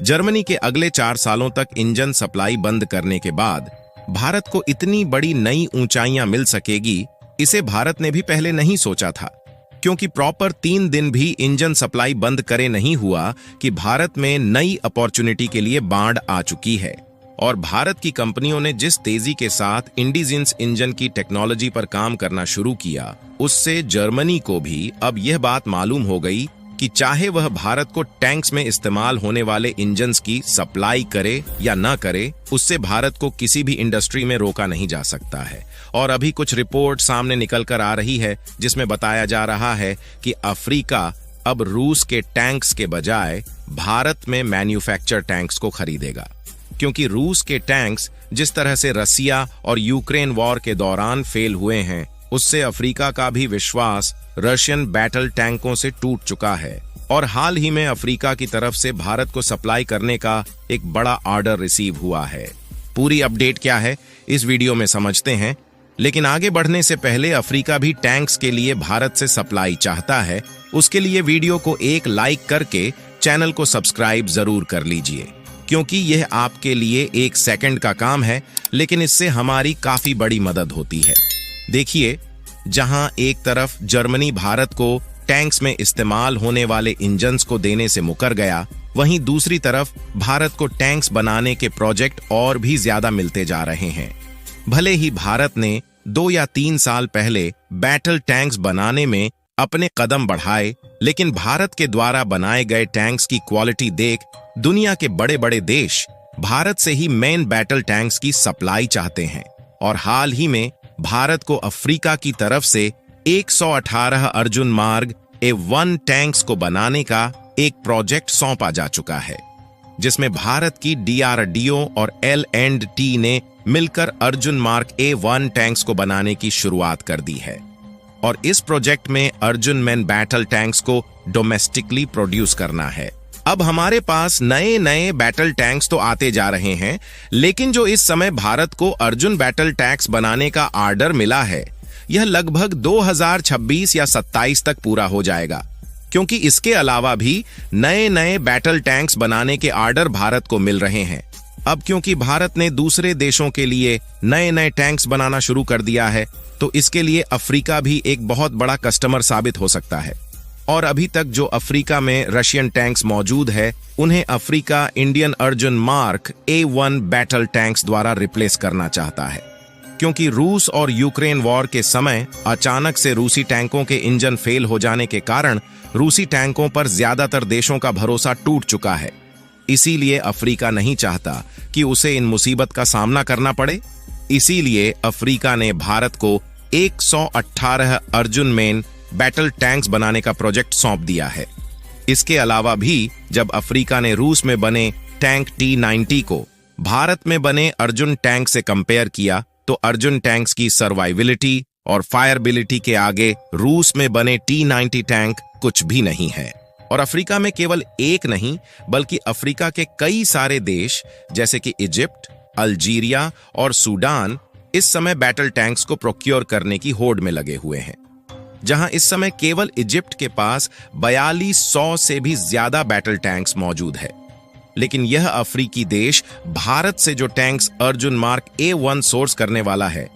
Germany के अगले 4 सालों तक इंजन सप्लाई बंद करने के बाद भारत को इतनी बड़ी नई ऊंचाइयां मिल सकेगी, इसे भारत ने भी पहले नहीं सोचा था। क्योंकि प्रॉपर 3 दिन भी इंजन सप्लाई बंद करे नहीं हुआ कि भारत में नई अपॉर्चुनिटी के लिए बाढ़ आ चुकी है। और भारत की कंपनियों ने जिस तेजी के साथ इंडिजीन्स इंजन की टेक्नोलॉजी पर काम करना शुरू किया, उससे जर्मनी को भी अब यह बात मालूम हो गई कि चाहे वह भारत को टैंक्स में इस्तेमाल होने वाले इंजन्स की सप्लाई करे या ना करे, उससे भारत को किसी भी इंडस्ट्री में रोका नहीं जा सकता है। और अभी कुछ रिपोर्ट सामने निकल कर आ रही है जिसमें बताया जा रहा है कि अफ्रीका अब रूस के टैंक्स के बजाय भारत में मैन्युफैक्चर टैंक्स को खरीदेगा। क्योंकि रूस के टैंक्स जिस तरह से रसिया और यूक्रेन वॉर के दौरान फेल हुए हैं, उससे अफ्रीका का भी विश्वास रशियन बैटल टैंकों से टूट चुका है। और हाल ही में अफ्रीका की तरफ से भारत को सप्लाई करने का एक बड़ा ऑर्डर रिसीव हुआ है। पूरी अपडेट क्या है इस वीडियो में समझते हैं, लेकिन आगे बढ़ने से पहले अफ्रीका भी टैंक्स के लिए भारत से सप्लाई चाहता है। उसके लिए वीडियो को एक लाइक करके चैनल को सब्सक्राइब जरूर कर लीजिए, क्योंकि यह आपके लिए 1 सेकंड का काम है, लेकिन इससे हमारी काफी बड़ी मदद होती है। देखिए, जहां एक तरफ जर्मनी भारत को टैंक्स में इस्तेमाल होने वाले इंजन्स को देने से मुकर गया, वहीं दूसरी तरफ भारत को टैंक्स बनाने के प्रोजेक्ट और भी ज्यादा मिलते जा रहे हैं। भले ही भारत ने 2 या 3 साल पहले बैटल टैंक्स बनाने में अपने कदम बढ़ाए, लेकिन भारत के द्वारा बनाए गए टैंक्स की क्वालिटी देख दुनिया के बड़े बड़े देश भारत से ही मेन बैटल टैंक्स की सप्लाई चाहते हैं। और हाल ही में भारत को अफ्रीका की तरफ से 118 अर्जुन मार्ग A1 टैंक्स को बनाने का एक प्रोजेक्ट सौंपा जा चुका है, जिसमें भारत की DRDO और L&T ने मिलकर अर्जुन मार्क A1 टैंक्स को बनाने की शुरुआत कर दी है। और इस प्रोजेक्ट में अर्जुन मैन बैटल टैंक्स को डोमेस्टिकली प्रोड्यूस करना है। अब हमारे पास नए नए बैटल टैंक्स तो आते जा रहे हैं, लेकिन जो इस समय भारत को अर्जुन बैटल टैंक्स बनाने का ऑर्डर मिला है, यह लगभग 2026 या 27 तक पूरा हो जाएगा। क्योंकि इसके अलावा भी नए नए बैटल टैंक्स बनाने के ऑर्डर भारत को मिल रहे हैं। अब क्योंकि भारत ने दूसरे देशों के लिए नए नए टैंक्स बनाना शुरू कर दिया है, तो इसके लिए अफ्रीका भी एक बहुत बड़ा कस्टमर साबित हो सकता है। और अभी तक जो अफ्रीका में रशियन टैंक्स मौजूद है, उन्हें Africa Indian Arjun mark A1 battle tanks द्वारा रिप्लेस करना चाहता है। क्योंकि रूस और यूक्रेन वॉर के समय अचानक से रूसी टैंकों के इंजन फेल हो जाने के कारण रूसी टैंकों पर ज्यादातर देशों का भरोसा टूट चुका है। इसीलिए अफ्रीका नहीं चाहता कि उसे इन मुसीबत का सामना करना पड़े। इसीलिए अफ्रीका ने भारत को 118 अर्जुन मेन बैटल टैंक्स बनाने का प्रोजेक्ट सौंप दिया है। इसके अलावा भी जब अफ्रीका ने रूस में बने टैंक T90 को भारत में बने अर्जुन टैंक से कंपेयर किया, तो अर्जुन टैंक्स की सर्वाइविलिटी और फायरबिलिटी के आगे रूस में बने T90 टैंक कुछ भी नहीं है। और अफ्रीका में केवल एक नहीं, बल्कि अफ्रीका के कई सारे देश जैसे कि इजिप्ट, अल्जीरिया और सूडान इस समय बैटल टैंक्स को प्रोक्योर करने की होड़ में लगे हुए हैं। जहां इस समय केवल इजिप्ट के पास 4200 से भी ज्यादा बैटल टैंक्स मौजूद है। लेकिन यह अफ्रीकी देश भारत से जो tanks Arjun mark A1 source करने वाला है,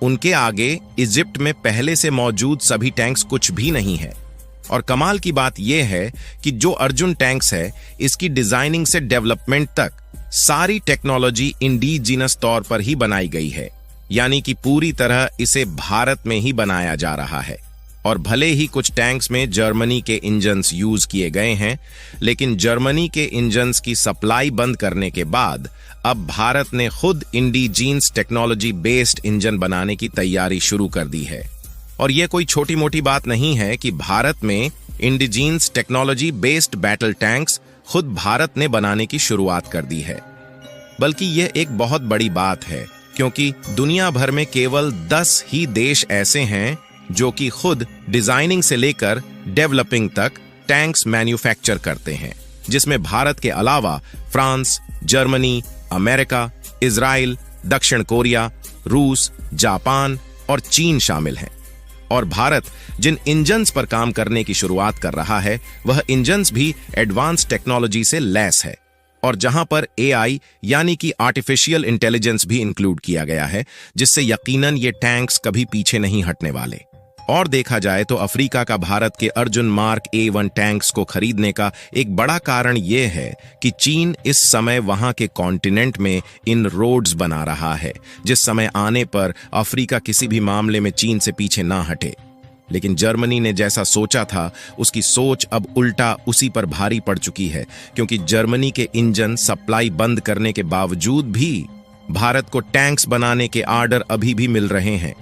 उनके आगे इजिप्ट में पहले से मौजूद सभी टैंक्स कुछ भी नहीं है। और कमाल की बात यह है कि जो अर्जुन टैंक्स है, इसकी डिजाइनिंग से डेवलपमेंट तक सारी टेक्नोलॉजी इंडिजिनस तौर पर ही बनाई गई है, यानी कि पूरी तरह इसे भारत में ही बनाया जा रहा है। और भले ही कुछ टैंक्स में जर्मनी के इंजन्स यूज किए गए हैं, लेकिन जर्मनी के इंजन्स की सप्लाई बंद करने के बाद अब भारत ने खुद इंडिजीन्स टेक्नोलॉजी बेस्ड इंजन बनाने की तैयारी शुरू कर दी है। और यह कोई छोटी मोटी बात नहीं है कि भारत में इंडिजीन्स टेक्नोलॉजी बेस्ड बैटल टैंक्स खुद भारत ने बनाने की शुरुआत कर दी है, बल्कि यह एक बहुत बड़ी बात है। क्योंकि दुनिया भर में केवल 10 ही देश ऐसे हैं जो कि खुद डिजाइनिंग से लेकर डेवलपिंग तक टैंक्स मैन्युफैक्चर करते हैं, जिसमें भारत के अलावा फ्रांस, जर्मनी, अमेरिका, इजराइल, दक्षिण कोरिया, रूस, जापान और चीन शामिल हैं। और भारत जिन इंजन्स पर काम करने की शुरुआत कर रहा है, वह इंजन्स भी एडवांस टेक्नोलॉजी से लैस है। और जहां पर एआई यानी कि आर्टिफिशियल इंटेलिजेंस भी इंक्लूड किया गया है, जिससे यकीनन ये टैंक्स कभी पीछे नहीं हटने वाले। और देखा जाए तो अफ्रीका का भारत के अर्जुन मार्क A1 टैंक्स को खरीदने का एक बड़ा कारण यह है कि चीन इस समय वहां के कॉन्टिनेंट में इन रोड्स बना रहा है, जिस समय आने पर अफ्रीका किसी भी मामले में चीन से पीछे ना हटे। लेकिन जर्मनी ने जैसा सोचा था, उसकी सोच अब उल्टा उसी पर भारी पड़ चुकी है, क्योंकि जर्मनी के इंजन सप्लाई बंद करने के बावजूद भी भारत को टैंक्स बनाने के आर्डर अभी भी मिल रहे हैं।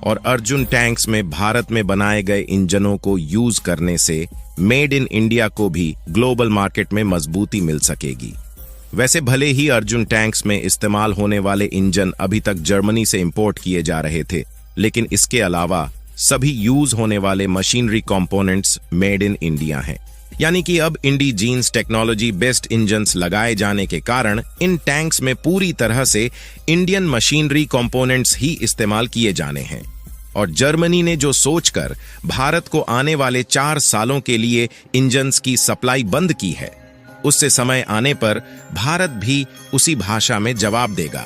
और अर्जुन टैंक्स में भारत में बनाए गए इंजनों को यूज करने से मेड इन इंडिया को भी ग्लोबल मार्केट में मजबूती मिल सकेगी। वैसे भले ही अर्जुन टैंक्स में इस्तेमाल होने वाले इंजन अभी तक जर्मनी से इंपोर्ट किए जा रहे थे, लेकिन इसके अलावा सभी यूज होने वाले machinery components made in India हैं। यानी कि अब इंडिजीन्स टेक्नोलॉजी बेस्ड इंजन्स लगाए जाने के कारण इन टैंक्स में पूरी तरह से इंडियन मशीनरी कंपोनेंट्स ही इस्तेमाल किए जाने हैं। और जर्मनी ने जो सोचकर भारत को आने वाले 4 सालों के लिए इंजन्स की सप्लाई बंद की है, उससे समय आने पर भारत भी उसी भाषा में जवाब देगा,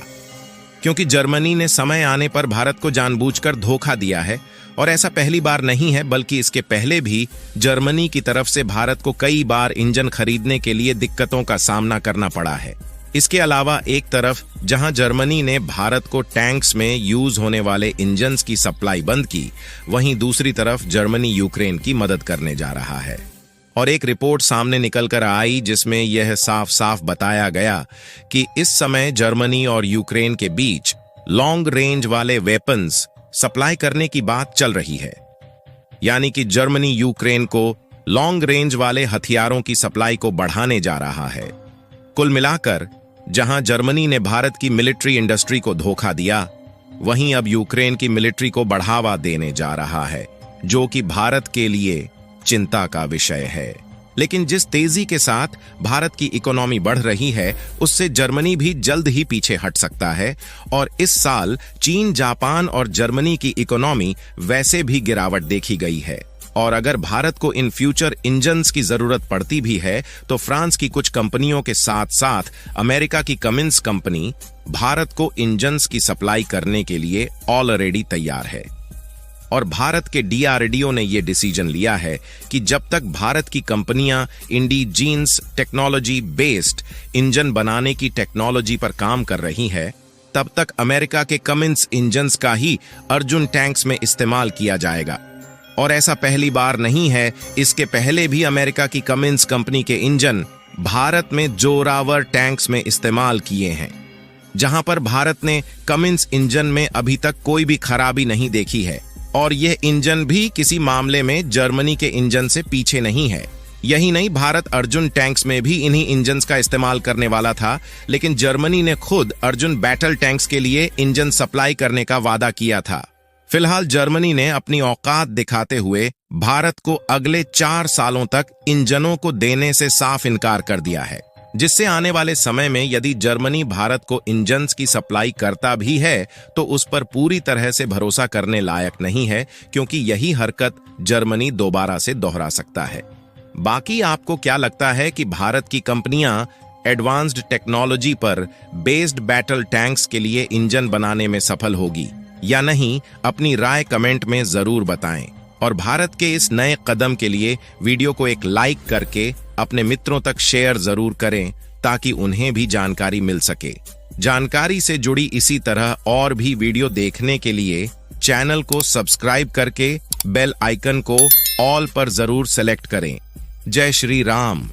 क्योंकि जर्मनी ने समय आने पर भारत को जानबूझकर धोखा दिया है। और ऐसा पहली बार नहीं है, बल्कि इसके पहले भी जर्मनी की तरफ से भारत को कई बार इंजन खरीदने के लिए दिक्कतों का सामना करना पड़ा है। इसके अलावा एक तरफ जहां जर्मनी ने भारत को टैंक्स में यूज होने वाले इंजन्स की सप्लाई बंद की, वहीं दूसरी तरफ जर्मनी यूक्रेन की मदद करने जा रहा है। और एक रिपोर्ट सामने निकलकर आई जिसमें यह साफ साफ बताया गया कि इस समय जर्मनी और यूक्रेन के बीच लॉन्ग रेंज वाले वेपन्स सप्लाई करने की बात चल रही है। यानी कि जर्मनी यूक्रेन को लॉन्ग रेंज वाले हथियारों की सप्लाई को बढ़ाने जा रहा है। कुल मिलाकर जहां जर्मनी ने भारत की मिलिट्री इंडस्ट्री को धोखा दिया, वहीं अब यूक्रेन की मिलिट्री को बढ़ावा देने जा रहा है, जो कि भारत के लिए चिंता का विषय है। लेकिन जिस तेजी के साथ भारत की इकोनॉमी बढ़ रही है, उससे जर्मनी भी जल्द ही पीछे हट सकता है। और इस साल चीन, जापान और जर्मनी की इकोनॉमी वैसे भी गिरावट देखी गई है। और अगर भारत को इन फ्यूचर इंजन्स की जरूरत पड़ती भी है, तो फ्रांस की कुछ कंपनियों के साथ साथ अमेरिका की कमिंस कंपनी भारत को इंजन्स की सप्लाई करने के लिए ऑलरेडी तैयार है। और भारत के DRDO ने यह डिसीजन लिया है कि जब तक भारत की कंपनियां इंडिजीन्स टेक्नोलॉजी बेस्ड इंजन बनाने की टेक्नोलॉजी पर काम कर रही है, तब तक अमेरिका के कमिंस इंजन्स का ही अर्जुन टैंक्स में इस्तेमाल किया जाएगा। और ऐसा पहली बार नहीं है, इसके पहले भी अमेरिका की कमिंस कंपनी के इंजन भारत में जोरावर टैंक्स में इस्तेमाल किए हैं, जहां पर भारत ने कमिंस इंजन में अभी तक कोई भी खराबी नहीं देखी है। और यह इंजन भी किसी मामले में जर्मनी के इंजन से पीछे नहीं है। यही नहीं, भारत अर्जुन टैंक्स में भी इन्हीं इंजन्स का इस्तेमाल करने वाला था, लेकिन जर्मनी ने खुद अर्जुन बैटल टैंक्स के लिए इंजन सप्लाई करने का वादा किया था। फिलहाल जर्मनी ने अपनी औकात दिखाते हुए भारत को अगले 4 सालों तक इंजनों को देने से साफ इनकार कर दिया है, जिससे आने वाले समय में यदि जर्मनी भारत को इंजन्स की सप्लाई करता भी है, तो उस पर पूरी तरह से भरोसा करने लायक नहीं है, क्योंकि यही हरकत जर्मनी दोबारा से दोहरा सकता है। बाकी आपको क्या लगता है कि भारत की कंपनियां एडवांस्ड टेक्नोलॉजी पर बेस्ड बैटल टैंक्स के लिए इंजन बनाने में सफल होगी या नहीं? अपनी राय कमेंट में जरूर बताएं। और भारत के इस नए कदम के लिए वीडियो को एक लाइक करके अपने मित्रों तक शेयर जरूर करें, ताकि उन्हें भी जानकारी मिल सके। जानकारी से जुड़ी इसी तरह और भी वीडियो देखने के लिए चैनल को सब्सक्राइब करके बेल आइकन को ऑल पर जरूर सेलेक्ट करें। जय श्री राम।